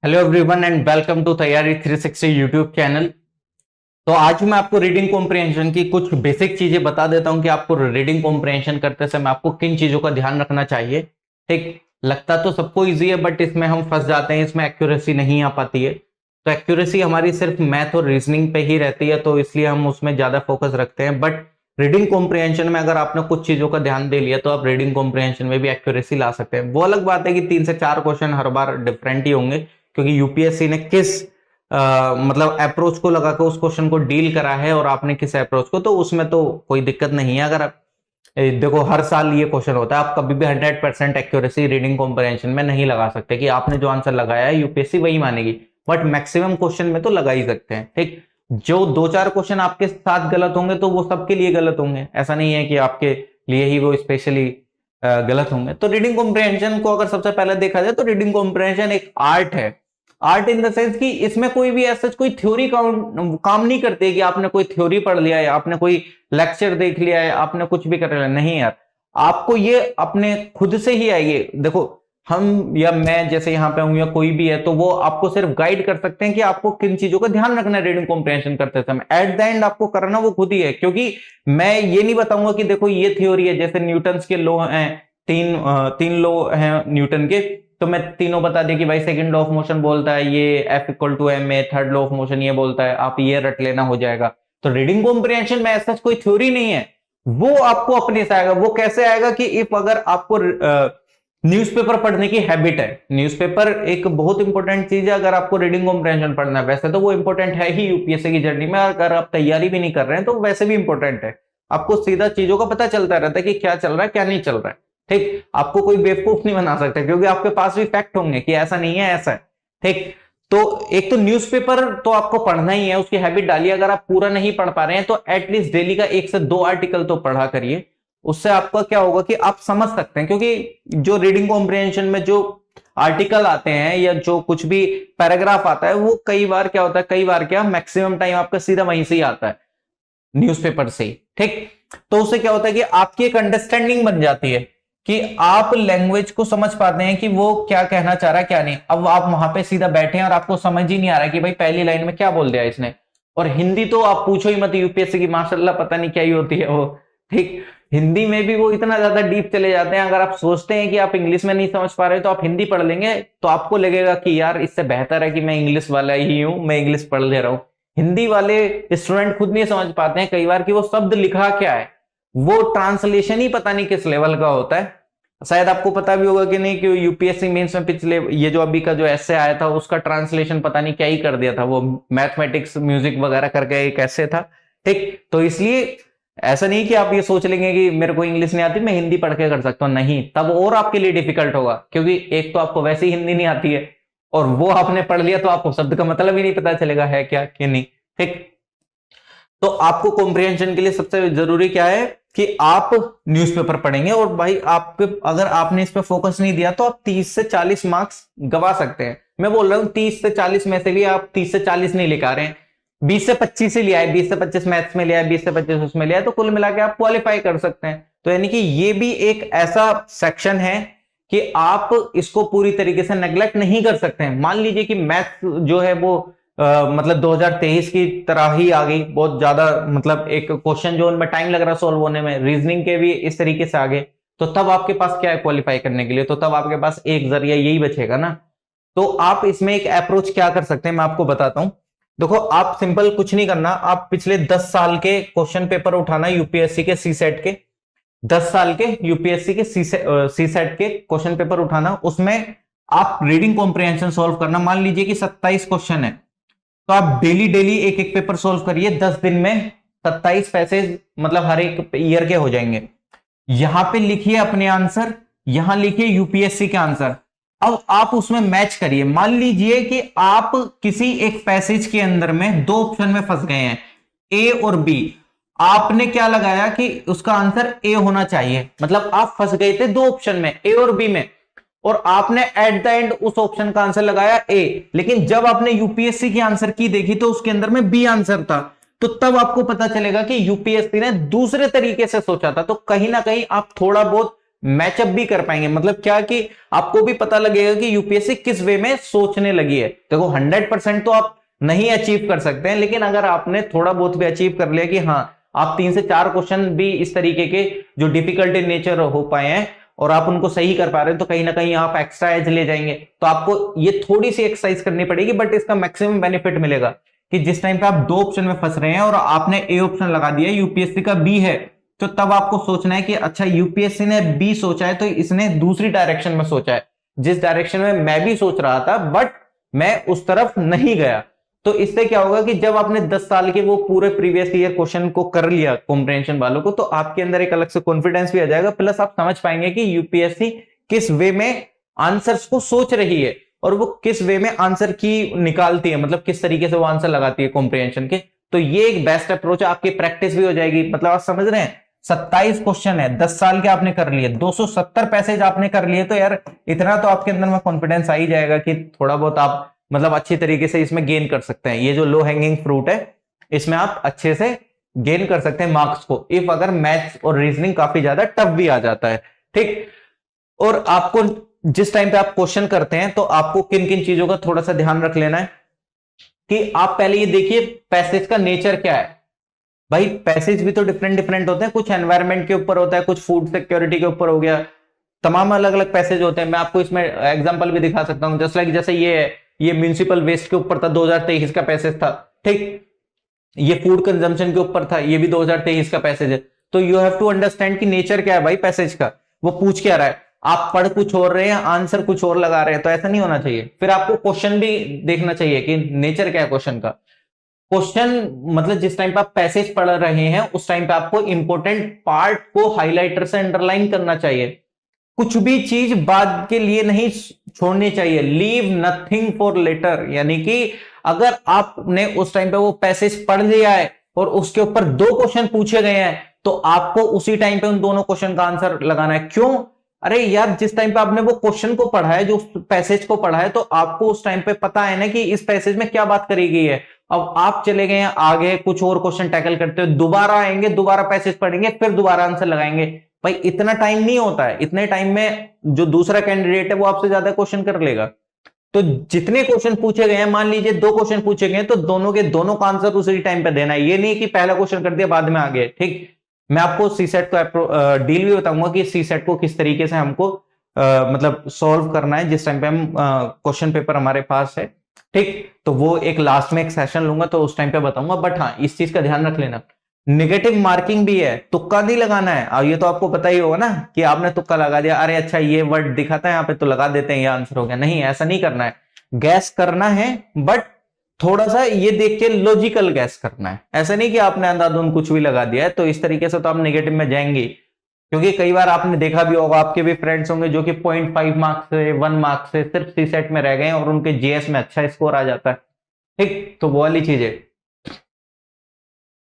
Hello everyone and welcome to Taiyari 360 YouTube channel. तो आज मैं आपको रीडिंग कॉम्प्रिहेंशन की कुछ बेसिक चीजें बता देता हूं कि आपको रीडिंग कॉम्प्रिहेंशन करते समय आपको किन चीजों का ध्यान रखना चाहिए। ठीक, लगता तो सबको इजी है बट इसमें हम फंस जाते हैं, इसमें एक्यूरेसी नहीं आ पाती है। तो एक्यूरेसी हमारी सिर्फ मैथ और रीजनिंग पे ही रहती है, तो इसलिए हम उसमें ज्यादा फोकस रखते हैं। बट रीडिंग कॉम्प्रिहेंशन में अगर आपने कुछ चीजों का ध्यान दे लिया तो आप रीडिंग कॉम्प्रिहेंशन में भी एक्यूरेसी ला सकते हैं। वो अलग बात है कि 3 से 4 क्वेश्चन हर बार डिफरेंट ही होंगे, क्योंकि यूपीएससी ने किस मतलब अप्रोच को लगा के उस क्वेश्चन को डील करा है और आपने किस अप्रोच को, तो उसमें तो कोई दिक्कत नहीं है। अगर आप देखो, हर साल ये क्वेश्चन होता है, आप कभी भी 100% एक्यूरेसी रीडिंग कॉम्प्रिहेंशन में नहीं लगा सकते कि आपने जो आंसर लगाया है यूपीएससी वही मानेगी। बट मैक्सिमम क्वेश्चन में तो लगा ही सकते हैं। ठीक, जो 2-4 क्वेश्चन आपके साथ गलत होंगे तो वो सबके लिए गलत होंगे, ऐसा नहीं है कि आपके लिए ही वो स्पेशली गलत होंगे। तो रीडिंग कॉम्प्रिहेंशन को अगर सबसे पहले देखा जाए तो रीडिंग कॉम्प्रिहेंशन एक आर्ट है। आर्ट इन द सेंस कि इसमें कोई भी ऐसा कोई थ्योरी काम नहीं करती है कि आपने कोई थ्योरी पढ़ लिया है, आपने कोई लेक्चर देख लिया है, आपने कुछ भी कर लिया। नहीं यार, आपको ये अपने खुद से ही आएगी। देखो, हम या मैं जैसे यहाँ पे हूं या कोई भी है, तो वो आपको सिर्फ गाइड कर सकते हैं कि आपको किन चीजों का ध्यान रखना है रीडिंग कॉम्प्रिहेंशन करते समय। एट द एंड आपको करना वो खुद ही है, क्योंकि मैं ये नहीं बताऊंगा कि देखो ये थ्योरी है, जैसे न्यूटन के लॉ हैं, तीन लॉ हैं न्यूटन के, तो मैं तीनों बता दिया कि भाई सेकंड लॉ ऑफ मोशन बोलता है ये F=ma, third law of motion ये बोलता है, आप ये रट लेना, हो जाएगा। तो रीडिंग कॉम्प्रिहेंशन में ऐसा कोई थ्योरी नहीं है, वो आपको अपने से आएगा। वो कैसे आएगा कि इफ अगर आपको न्यूज़पेपर पढ़ने की हैबिट है, न्यूज़पेपर एक बहुत इंपॉर्टेंट चीज है अगर आपको रीडिंग कॉम्प्रिहेंशन पढ़ना है। वैसे तो वो इंपॉर्टेंट है ही यूपीएससी की जर्नी में, अगर आप तैयारी भी नहीं कर रहे हैं तो वैसे भी इंपॉर्टेंट है। आपको सीधा चीजों का पता चलता रहता है कि क्या चल रहा है क्या नहीं चल रहा है। ठीक, आपको कोई बेवकूफ नहीं बना सकता, क्योंकि आपके पास भी फैक्ट होंगे कि ऐसा नहीं है, ऐसा है। ठीक, तो एक तो न्यूज़पेपर तो आपको पढ़ना ही है, उसकी हैबिट डालिए। अगर आप पूरा नहीं पढ़ पा रहे हैं तो एटलीस्ट डेली का 1 से 2 आर्टिकल तो पढ़ा करिए। उससे आपका क्या होगा कि आप समझ सकते हैं, क्योंकि जो रीडिंग कॉम्प्रिहेंशन में जो आर्टिकल आते हैं या जो कुछ भी पैराग्राफ आता है, वो कई बार क्या होता है, कई बार क्या मैक्सिमम टाइम आपका सीधा वहीं से ही आता है, न्यूज़पेपर से ही। ठीक, तो उससे क्या होता है कि आपकी एक अंडरस्टैंडिंग बन जाती है कि आप लैंग्वेज को समझ पाते हैं कि वो क्या कहना चाह रहा है क्या नहीं। अब आप वहां पे सीधा बैठे हैं और आपको समझ ही नहीं आ रहा है कि भाई पहली लाइन में क्या बोल दिया इसने। और हिंदी तो आप पूछो ही मत, यूपीएससी की माशाल्लाह पता नहीं क्या ही होती है वो। ठीक, हिंदी में भी वो इतना ज्यादा डीप चले जाते हैं। अगर आप सोचते हैं कि आप इंग्लिश में नहीं समझ पा रहे तो आप हिंदी पढ़ लेंगे, तो आपको लगेगा कि यार इससे बेहतर है कि मैं इंग्लिश वाला ही हूं, मैं इंग्लिश पढ़ ले रहा हूं। हिंदी वाले स्टूडेंट खुद नहीं समझ पाते हैं कई बार कि वो शब्द लिखा क्या है, वो ट्रांसलेशन ही पता नहीं किस लेवल का होता है। शायद आपको पता भी होगा कि नहीं कि यूपीएससी मेंस में पिछले ये जो अभी का जो ऐसे आया था उसका ट्रांसलेशन पता नहीं क्या ही कर दिया था, वो मैथमेटिक्स म्यूजिक वगैरह करके एक ऐसे था। ठीक, तो इसलिए ऐसा नहीं कि आप ये सोच लेंगे कि मेरे को इंग्लिश नहीं आती मैं हिंदी पढ़ के कर सकता हूं, नहीं, तब और आपके लिए डिफिकल्ट होगा, क्योंकि एक तो आपको वैसे ही हिंदी नहीं आती है और वो आपने पढ़ लिया तो आपको शब्द का मतलब ही नहीं पता चलेगा है क्या कि नहीं। ठीक, तो आपको कॉम्प्रिहेंशन के लिए सबसे जरूरी क्या है कि आप न्यूज़पेपर पढ़ेंगे। और भाई आपके अगर आपने इस पे फोकस नहीं दिया तो आप 30 से 40 मार्क्स गवा सकते हैं। मैं बोल रहा हूं 30 से 40 में से भी आप 30 से 40 नहीं लेकर आ रहे हैं, 20 से 25 ही लिया है, 20 से 25 मैथ्स में लिया है, 20 से 25 उसमें लिया है, तो कुल मिला के आप क्वालिफाई कर सकते हैं। तो यानी कि ये भी एक ऐसा सेक्शन है कि आप इसको पूरी तरीके से नेग्लेक्ट नहीं कर सकते हैं। मान लीजिए कि मैथ्स जो है वो मतलब 2023 की तरह ही आ गई, बहुत ज्यादा मतलब एक क्वेश्चन जो उनमें टाइम लग रहा सॉल्व होने में, रीजनिंग के भी इस तरीके से आगे, तो तब आपके पास क्या है क्वालिफाई करने के लिए, तो तब आपके पास एक जरिया यही बचेगा ना। तो आप इसमें एक अप्रोच क्या कर सकते हैं मैं आपको बताता हूं। देखो, आप सिंपल कुछ नहीं करना, आप पिछले 10 साल के क्वेश्चन पेपर उठाना यूपीएससी के सी सेट के, 10 साल के यूपीएससी के सी सेट के क्वेश्चन पेपर उठाना, उसमें आप रीडिंग कॉम्प्रिहेंशन सॉल्व करना। मान लीजिए कि 27 क्वेश्चन है, तो आप डेली डेली एक एक पेपर सॉल्व करिए, 10 दिन में 27 पैसेज मतलब हर एक ईयर के हो जाएंगे। यहां पे लिखिए अपने आंसर, यहां लिखिए यूपीएससी के आंसर। अब आप उसमें मैच करिए। मान लीजिए कि आप किसी एक पैसेज के अंदर में 2 ऑप्शन में फंस गए हैं, ए और बी। आपने क्या लगाया कि उसका आंसर ए होना चाहिए, मतलब आप फंस गए थे 2 ऑप्शन में, ए और बी में, और आपने एट द एंड उस ऑप्शन का आंसर लगाया ए। लेकिन जब आपने यूपीएससी की आंसर की देखी तो उसके अंदर में बी आंसर था, तो तब आपको पता चलेगा कि यूपीएससी ने दूसरे तरीके से सोचा था। तो कहीं ना कहीं आप थोड़ा बहुत मैचअप भी कर पाएंगे। मतलब क्या कि आपको भी पता लगेगा कि यूपीएससी किस वे में सोचने लगी है। देखो 100% तो आप नहीं अचीव कर सकते हैं, लेकिन अगर आपने थोड़ा बहुत भी अचीव कर लिया कि हाँ आप 3 से 4 क्वेश्चन भी इस तरीके के जो डिफिकल्ट इन नेचर हो पाए हैं और आप उनको सही कर पा रहे हैं, तो कहीं ना कहीं आप एक्स्ट्रा एज ले जाएंगे। तो आपको ये थोड़ी सी एक्सरसाइज करनी पड़ेगी, बट इसका मैक्सिमम बेनिफिट मिलेगा कि जिस टाइम पे आप 2 ऑप्शन में फंस रहे हैं और आपने ए ऑप्शन लगा दिया, यूपीएससी का बी है, तो तब आपको सोचना है कि अच्छा यूपीएससी ने बी सोचा है तो इसने दूसरी डायरेक्शन में सोचा है, जिस डायरेक्शन में मैं भी सोच रहा था बट मैं उस तरफ नहीं गया। तो इससे क्या होगा कि जब आपने 10 साल के वो पूरे प्रीवियस ईयर क्वेश्चन को कर लिया कॉम्प्रिहेंशन वालों को, तो आपके अंदर एक अलग से कॉन्फिडेंस भी आ जाएगा, प्लस आप समझ पाएंगे कि यूपीएससी किस वे में आंसर्स को सोच रही है और वो किस वे में आंसर की निकालती है, मतलब किस तरीके से वो आंसर लगाती है कॉम्प्रिहेंशन के। तो ये एक बेस्ट अप्रोच है, आपकी प्रैक्टिस भी हो जाएगी। मतलब आप समझ रहे हैं 27 क्वेश्चन है, 10 साल के आपने कर लिए, 270 पैसेज आपने कर लिए, तो यार इतना तो आपके अंदर में कॉन्फिडेंस आ ही जाएगा कि थोड़ा बहुत आप मतलब अच्छी तरीके से इसमें गेन कर सकते हैं। ये जो लो हैंगिंग फ्रूट है इसमें आप अच्छे से गेन कर सकते हैं मार्क्स को, इफ अगर मैथ्स और रीजनिंग काफी ज्यादा टफ भी आ जाता है, ठीक। और आपको जिस टाइम पे आप क्वेश्चन करते हैं तो आपको किन किन चीजों का थोड़ा सा ध्यान रख लेना है कि आप पहले ये देखिए पैसेज का नेचर क्या है। भाई पैसेज भी तो डिफरेंट डिफरेंट होते हैं, कुछ एनवायरमेंट के ऊपर होता है, कुछ फूड सिक्योरिटी के ऊपर हो गया, तमाम अलग अलग पैसेज होते हैं। मैं आपको इसमें एग्जांपल भी दिखा सकता हूं, जस्ट लाइक जैसे ये म्यूनिसिपल वेस्ट के ऊपर था, 2023 का पैसेज था, ठीक। ये फूड कंजम्पशन के ऊपर था, ये भी 2023 का पैसेज है। तो यू हैव टू अंडरस्टैंड कि नेचर क्या है भाई पैसेज का, वो पूछ क्या रहा है। आप पढ़ कुछ और रहे हैं, आंसर कुछ और लगा रहे हैं, तो ऐसा नहीं होना चाहिए। फिर आपको क्वेश्चन भी देखना चाहिए कि नेचर क्या है क्वेश्चन का। क्वेश्चन मतलब जिस टाइम पे आप पैसेज पढ़ रहे हैं उस टाइम पे आपको इंपॉर्टेंट पार्ट को हाइलाइटर से अंडरलाइन करना चाहिए। कुछ भी चीज बाद के लिए नहीं छोड़नी चाहिए, लीव नथिंग फॉर लेटर। यानी कि अगर आपने उस टाइम पे वो पैसेज पढ़ लिया है और उसके ऊपर 2 क्वेश्चन पूछे गए हैं, तो आपको उसी टाइम पे उन दोनों क्वेश्चन का आंसर लगाना है। क्यों? अरे यार जिस टाइम पे आपने वो क्वेश्चन को पढ़ा है, जो पैसेज को पढ़ा है, तो आपको उस टाइम पे पता है ना कि इस पैसेज में क्या बात करी गई है। अब आप चले गए हैं आगे, कुछ और क्वेश्चन टैकल करते हो, दोबारा आएंगे, दोबारा पैसेज पढ़ेंगे, फिर दोबारा आंसर लगाएंगे। भाई इतना टाइम नहीं होता है, इतने टाइम में जो दूसरा कैंडिडेट है वो आपसे ज्यादा क्वेश्चन कर लेगा। तो जितने क्वेश्चन पूछे गए हैं, मान लीजिए 2 क्वेश्चन पूछे गए, तो दोनों के दोनों का आंसर उसी टाइम पे देना है। ये नहीं कि पहला क्वेश्चन कर दिया बाद में आ गए, ठीक। मैं आपको सीसेट को डील भी बताऊंगा कि सीसेट को किस तरीके से हमको मतलब सॉल्व करना है जिस टाइम पे हम क्वेश्चन पेपर हमारे पास है, ठीक। तो वो एक लास्ट में एक सेशन लूंगा तो उस टाइम पे बताऊंगा। बट हाँ इस चीज का ध्यान रख लेना, नेगेटिव मार्किंग भी है, तुक्का नहीं लगाना है। अब ये तो आपको पता ही होगा ना कि आपने तुक्का लगा दिया, अरे अच्छा ये वर्ड दिखाता है यहाँ पे तो लगा देते हैं ये आंसर हो गया। नहीं, ऐसा नहीं करना है, गैस करना है, बट थोड़ा सा ये देख के लॉजिकल गैस करना है। ऐसा नहीं कि आपने अंधाधुंध कुछ भी लगा दिया है, तो इस तरीके से तो आप नेगेटिव में जाएंगे। क्योंकि कई बार आपने देखा भी होगा, आपके भी फ्रेंड्स होंगे जो कि 0.5 मार्क्स से 1 मार्क्स से सिर्फ सी सेट में रह गए और उनके जीएस में अच्छा स्कोर आ जाता है, ठीक। तो वो वाली चीज है,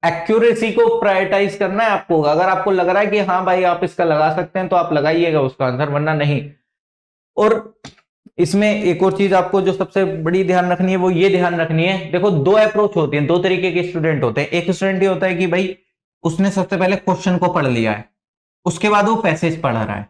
एक्यूरेसी को प्रायोरिटाइज करना है आपको। अगर आपको लग रहा है कि हाँ भाई आप इसका लगा सकते हैं तो आप लगाइएगा उसका आंसर, वरना नहीं। और इसमें एक और चीज आपको जो सबसे बड़ी ध्यान रखनी है वो ये ध्यान रखनी है, देखो 2 अप्रोच होती है, 2 तरीके के स्टूडेंट होते हैं। एक स्टूडेंट ये होता है कि भाई उसने सबसे पहले क्वेश्चन को पढ़ लिया है, उसके बाद वो पैसेज पढ़ रहा है,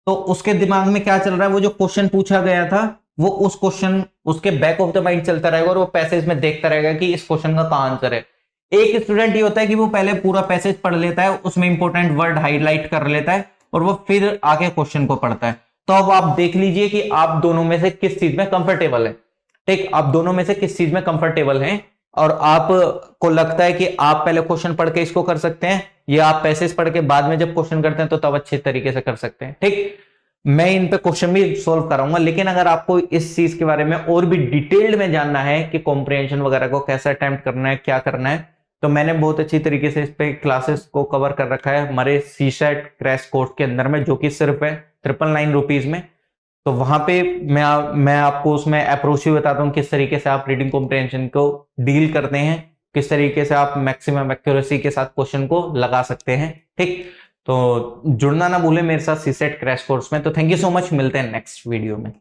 तो उसके दिमाग में क्या चल रहा है, वो जो क्वेश्चन पूछा गया था वो उस क्वेश्चन उसके बैक ऑफ द माइंड चलता रहेगा और वो पैसेज में देखता रहेगा कि इस क्वेश्चन का क्या आंसर है। एक स्टूडेंट ये होता है कि वो पहले पूरा पैसेज पढ़ लेता है, उसमें इंपॉर्टेंट वर्ड हाईलाइट कर लेता है और वो फिर आगे क्वेश्चन को पढ़ता है। तो अब आप देख लीजिए कि आप दोनों में से किस चीज में कंफर्टेबल है, ठीक। आप दोनों में से किस चीज में कंफर्टेबल हैं और आपको लगता है कि आप पहले क्वेश्चन पढ़ के इसको कर सकते हैं, या आप पैसेज पढ़ के बाद में जब क्वेश्चन करते हैं तो तब अच्छे तरीके से कर सकते हैं, ठीक। मैं इन पे क्वेश्चन भी सोल्व कराऊंगा, लेकिन अगर आपको इस चीज के बारे में और भी डिटेल्ड में जानना है कि कॉम्प्रिहेंशन वगैरह को कैसे अटेम्प्ट करना है, क्या करना है, तो मैंने बहुत अच्छी तरीके से इस पे क्लासेस को कवर कर रखा है हमारे सीसेट क्रैश कोर्स के अंदर में, जो कि सिर्फ है 999 रुपीज में। तो वहां पे मैं आपको उसमें अप्रोच भी बताता हूँ किस तरीके से आप रीडिंग कॉम्प्रिहेंशन को डील करते हैं, किस तरीके से आप मैक्सिमम एक्यूरेसी के साथ क्वेश्चन को लगा सकते हैं, ठीक। तो जुड़ना ना भूलें मेरे साथ सीसेट क्रैश कोर्स में। तो थैंक यू सो मच, मिलते हैं नेक्स्ट वीडियो में।